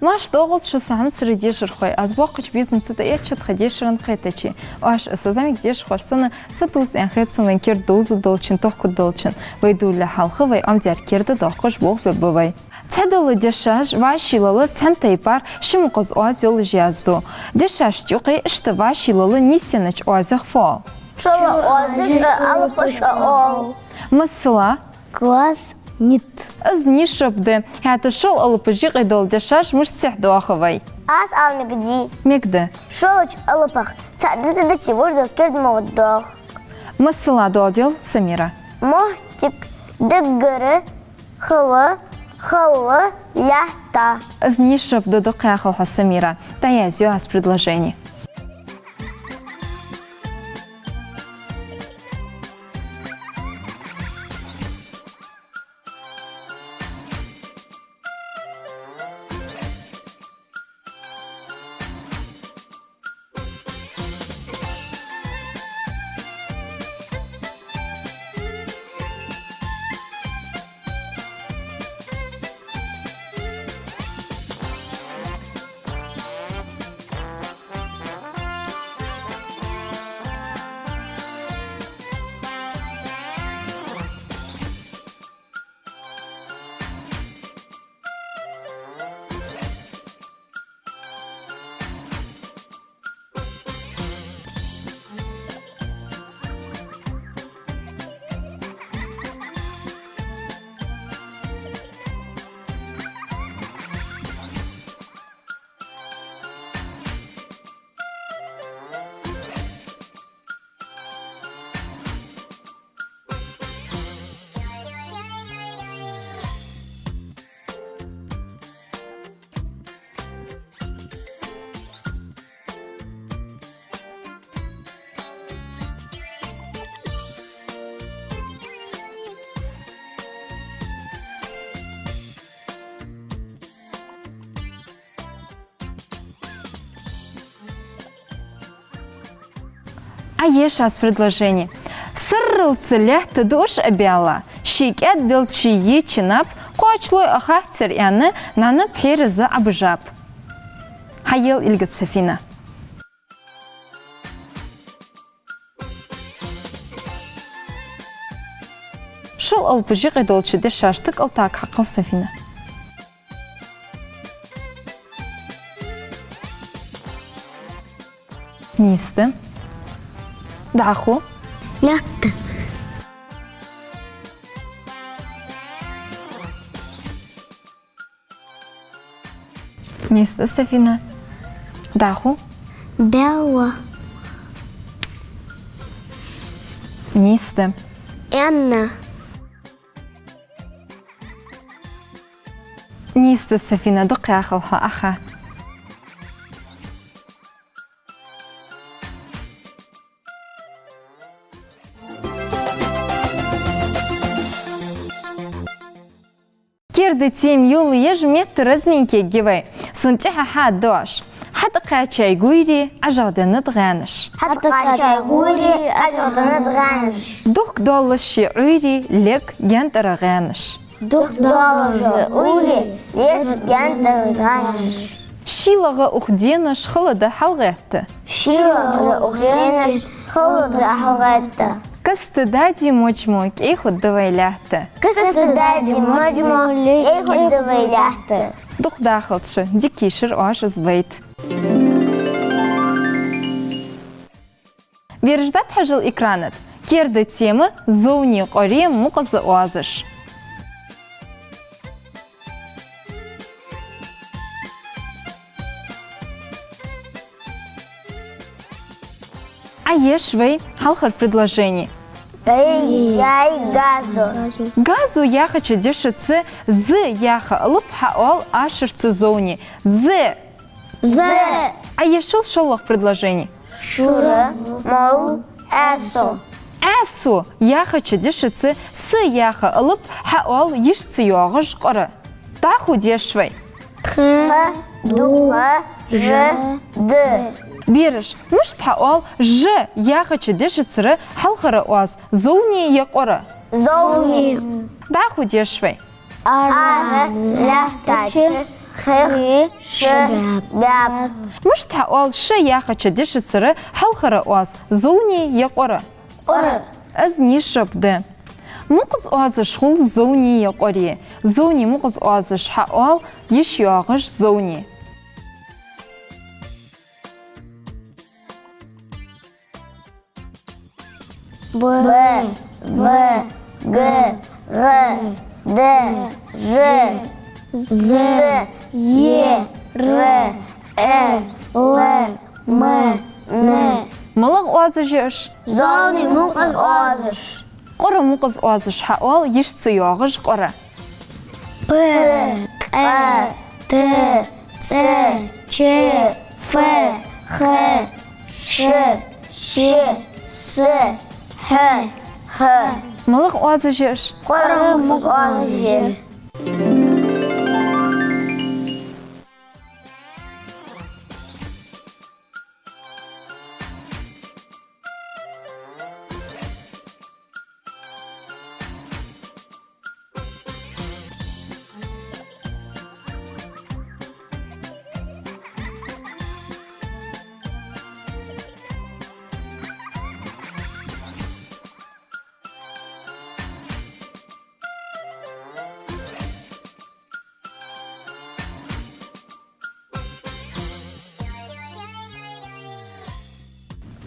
Маш доғыз шысамын сірі дешір қой. Азбақ күш безім сыты ерчет қадешірін қайтачи. Аш ысызамик деш қорсыны сытуыз әнхетсін вен кер дозы долчин, тоққы долчин. Вайдулі халқы вай амдер керді доқыш боқ беббавай. Цәдолы дешаш вашилалы цәнтайпар шымықыз оаз елы жиязду. Дешаш тюқи ішті вашилалы нисеніч оазық фол. Шылы оазыш алыпыша ол. Мысыла Класс нет. Ызни шыпды. Хәті шыл алыпы жиғай дол дешаш мұш цәхді ақывай. Ас ал мегди. Мегді. Шылыч алыпақ. Цәдді да тивожды керді моғдық. Мысыла дол Самира. Мохтик дыггыры хылы ляхта. Ызни шыпды дұқи ақылға Самира. Таязю аз предложений. А ешь аз предложение. Сыррылцы лехты душ обяла. Шикет белчи ечинап, кочлой ахахтер яны наны пхерезы абжап. Хайел илгет Сафина. Шыл алпыжық едолчыды шаштык алтак хақыл Сафина. Нисты. Даху. Ляхта. Нисты Сафина. Даху. Белла. Нисты. Энна. Нисты Сафина. Дұқи ақылға аха. Керді тем юлы ежметті разменке гевай. Сунтеха ха дош. Хаты қачай гуйри, ажағданы дғаныш. Хаты қачай гуйри, ажағданы дғаныш. Дух долышы уйри, лек гентара ғаныш. Дух долышы уйри, лек гентара ғаныш. Шилығы ұхденыш қылыды халғетті. Шилығы ұхденыш қылыды халғетті. Кыстыдади мочмок, ейхуд давайляхты. Кыстыдади мочмок, ейхуд давайляхты. Дух дахылшы, дикишір ош избайт. Верждат хажыл экранат. Керді темы зоуни қори мұқызы оазыш. А ешь вы халхар предложений. Яй газу. Газу яхача дешицы з яха алып хаол ашырцы зоуни. З. А ешил шолох предложений. Шура, мау, эсу. Эсу яхача дешицы с яха алып хаол ешцы йоғыш қоры. Таху дешвай. Х, духа, ж, д. Береш, мышт хаол ж яхача дешицыры халқыры оаз зоуни еқоры. Зоуни. Таху дешвай. Ары, ляхтачы, خي شباب مش تحقول شي ياخد شديش تصير حلخرة واس زوني يقرأ از نيشب ده مقص آزش خل زوني يقرأ زوني مقص آزش حقول يش ياغش زوني ب ب ج غ د ج ز ي ر ا و م ن ملغ آزش زوني مقص آزش قرأ مقص آزش حقول يش سياغش قرأ ب ق ت ت ç ف خ ش ش س ح ح ملغ آزش قرأ مقص آزش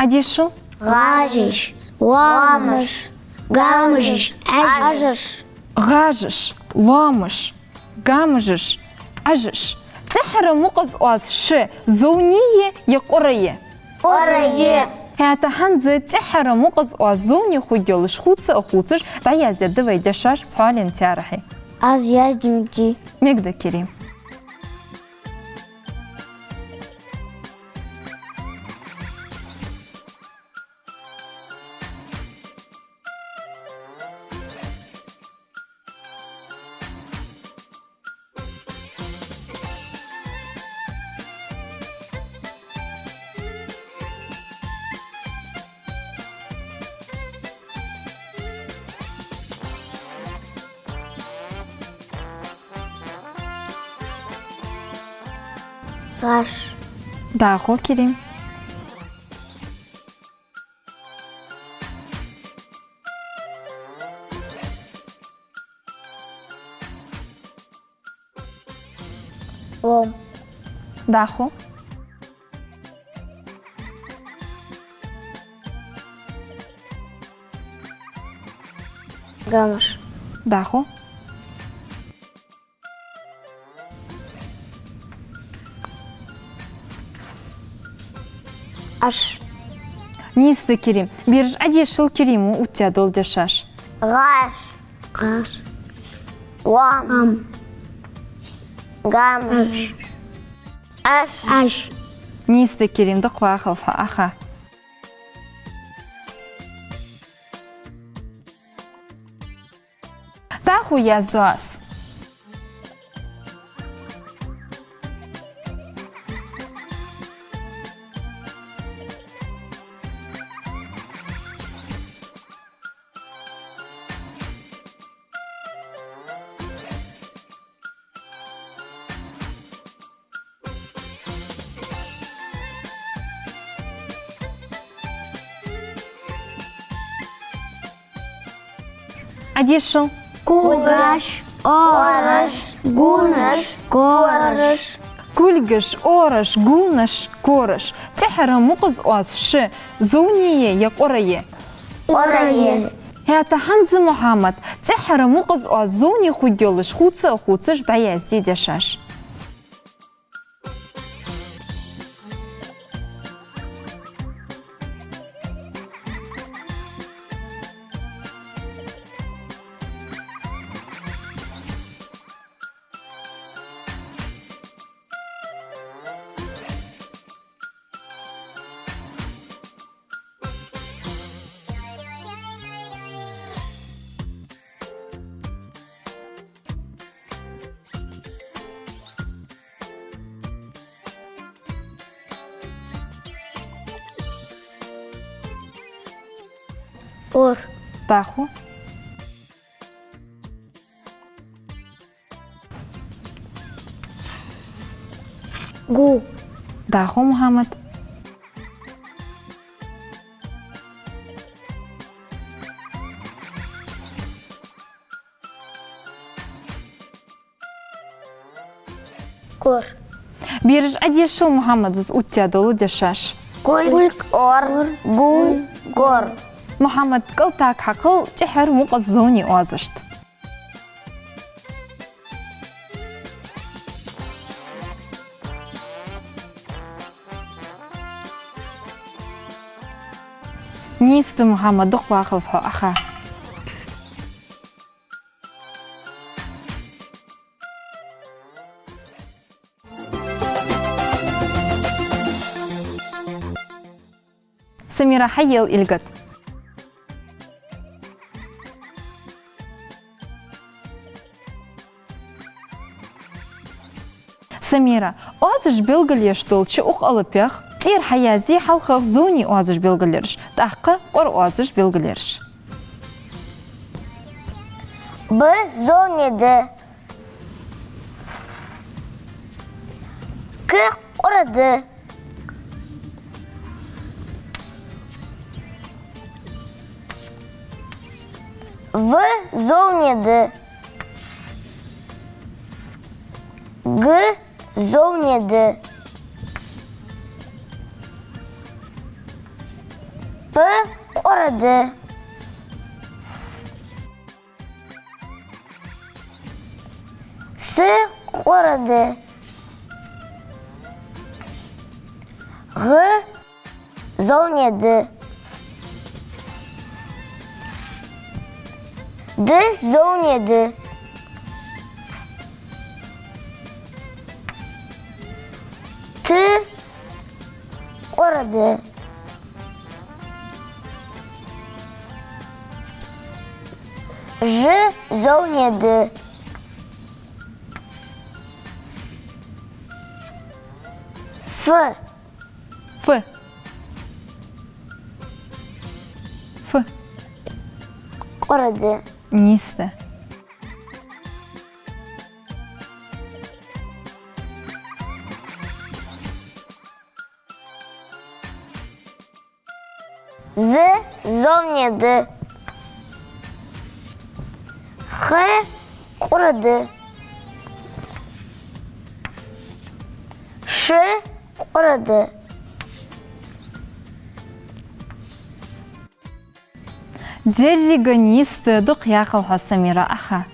أديشو غاجش وامش قامجش عجش غاجش لامش قامجش عجش تحر مقص آز ش زونية يقرية قرية هاتا هنزة تحر مقص آز زوني خوديولش خوتس أخوتش دايا زيادة ويدشاش سؤالين تارحي از يجمجي ميقدر كريم غش داخو كريم وم داخو قامش داخو أش نيست كريم بيرج أديشل كريمو وتيادول دشاش غاش غاش وام قامش أش نيست كريم دقوا خلفها أخا داخو يازدواس أديشل كوغاش أورش جونش كورش كولجش أورش جونش كورش تحر مقص آز ش زونية يقرية قرية هاتا هنز محمد تحر مقص آز زوني خوديولش خوتس أخوتش دايا زدي دشاش أور داخو جو داخو محمد كور بيرج عدي شو محمد ز أوتيا دولو دشاش كل أور جول كور محمد قلتك حقل تحر مقزوني أوازشت نيست محمد دق باخل فحو أخا سميرة حيل إلقت سميرة أوزج بيلغليش دول شو أقلبيخ تير حيازي حلقة زوني أوزج بيلغليرش تحقق قر أوزج بيلغليرش ب زوني د ك قرد в зовні д г зовні д п قرد с قرد غ зовні д د زوني د ت قرد ج زوني د ف ف ف قرد نيستا ز زوني د خ قرد ش قرد ديريغا نيستا دق ياخلها سميرة أخا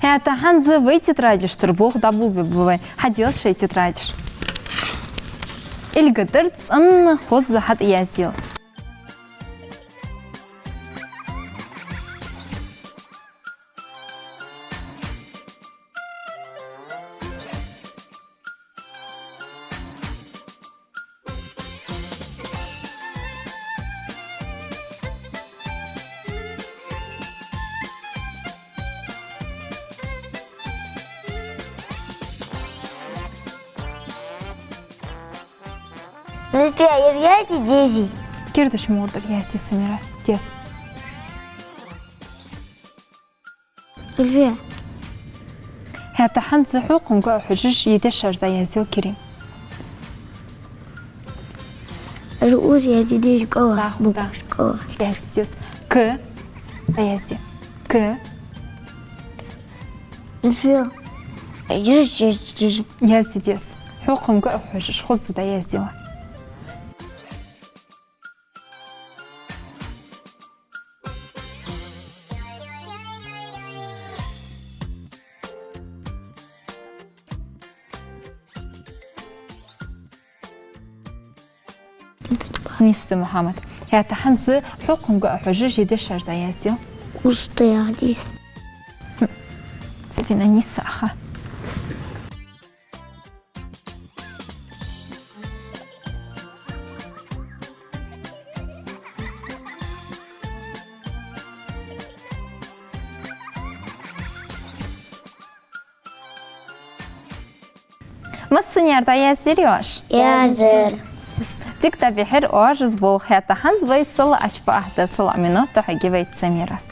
Это Ханза, вы тетрадишь, турбух дабл бибвы, ходил шей тетрадишь. Или قدرت أن خذ حد يازيل. Зульфия, являете дези? كيردش موردك ياسي سميرة يس. زульفия. Это Ханза حقوق مقا حجج يدشر ذا يازيل كريم. رؤوس يازي ديش قوة. داخل قوة. ياسي يس. ك ياسي. ك زульفия. ياسي يس. حقوق مقا حجج خذ ذا يازيل. نيست محمد هي تحنز حقهم قا حجج يدشر ذا ياسيل. Устоялись. سفينة نيس أخا. مصن يرضى ياسير يوش. يازر. تكتب بحر أوجز بول هي تحنز ويصل أشبه ده صلع منه تحجي بيت سميراس.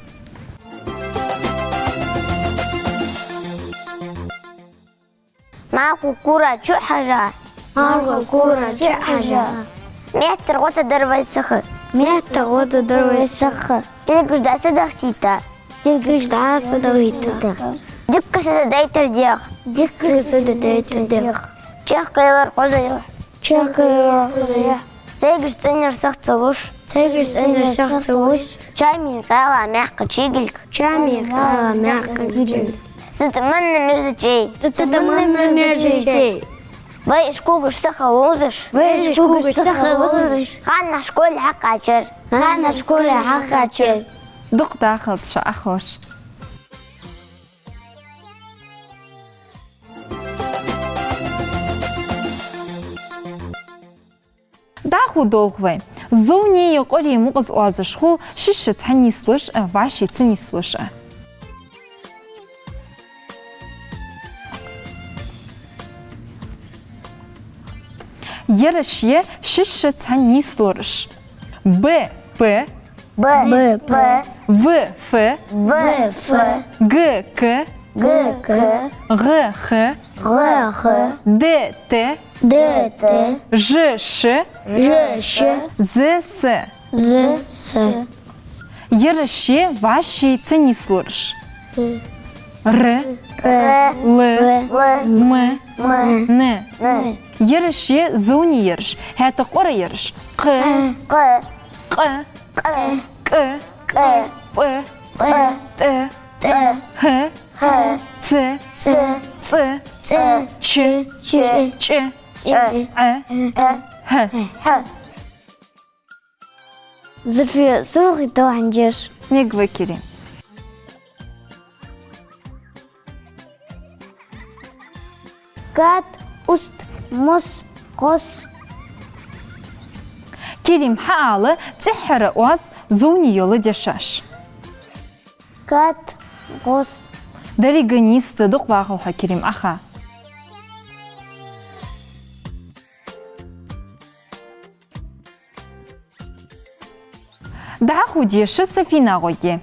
معكو كورة شو حاجة معكو كورة شو حاجة متر غوطة دربة السخر متر غوطة دربة السخر تلقش دا صدق تيتا تلقش دا صدق دك سدايتر دياخ دك سدايتر دياخ Чехкалар қозайық. Чехкалар қозайық. Сегіз төнер сақтылыш. Сегіз төнер сақтылыш. Чай мен қайла мәққы чегілік. Чай мен қайла мәққы чегілік. Сытымынны мерзічей. Сытымынны мерзічей. Вай шкугыш сақылызыш. Вай шкугыш сақылызыш. Ғанна школі хақ ачыр. Ғанна школі хақ ачыр. دق داخل شو أخوش داخو دولغوي زوني يقولي مقص أوازش خو شش تعني سلش واشي تعني سلش يرشيه شش تعني سلش ب ب ب ب в ф в ф г к г к غ خ غ خ д т д т ж ш ж ш з с з с يرشي واشي تعني سلش р р ل в م м ن н يرشي زوني يرش هات قرى يرش ق ق ق ق ك ق ق ق ت ت ه ه ц ц ц ц ч ش ጭ ش ع ه ح زلفي سوقي توحن جيش ميقوى كريم كات أست مص قص كريم حالة تحر واز زوني يولي دشاش كات قص داري غنيس تدق واغلها كريم أخا دا خوديش سفينة غوي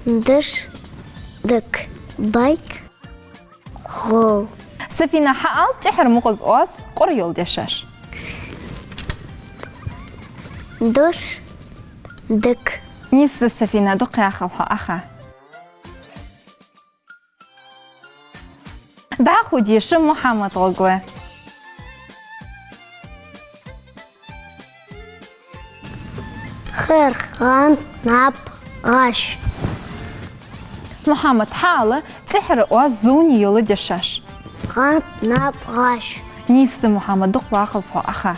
دش دك بايك هو سفينة حال تحر مقز واز قرى يولي دشاش دش دك نيس السفينة دق ياخلها أخا دا خوديش محمد غوي خير غان ناب غاش محمد حالة تحر واز زوني يولي دشاش غان ناب غاش نيس محمد دق واغلها أخا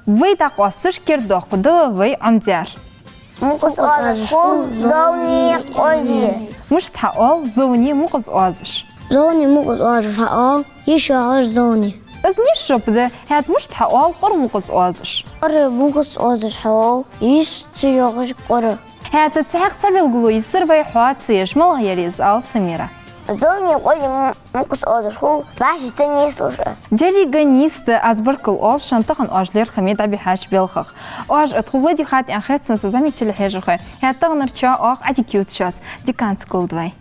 وی دا قاسش کرد داخده وی عمدار مقص آزش خو زونی قولی مش تحقال زوني مقص آزش زوني مقص آزش ها يشعر زوني از نیش بده هات مش تحقال قر مقص آزش قرر مقص آزش ها يشتريغش قرر هات تحق سبيل قلو يسر وي حوات سيش ملغ يريز آل سميرة زونی قولی Мукус озушху, баши ты не слушай. Дерриганист азбаркл ош шантахан ажлер хамид аби хаш белхах. Аж отхуглади хат анхетсан сазамик телехежухай. Хаттагнарча ах адикют шас. Диканскул двай.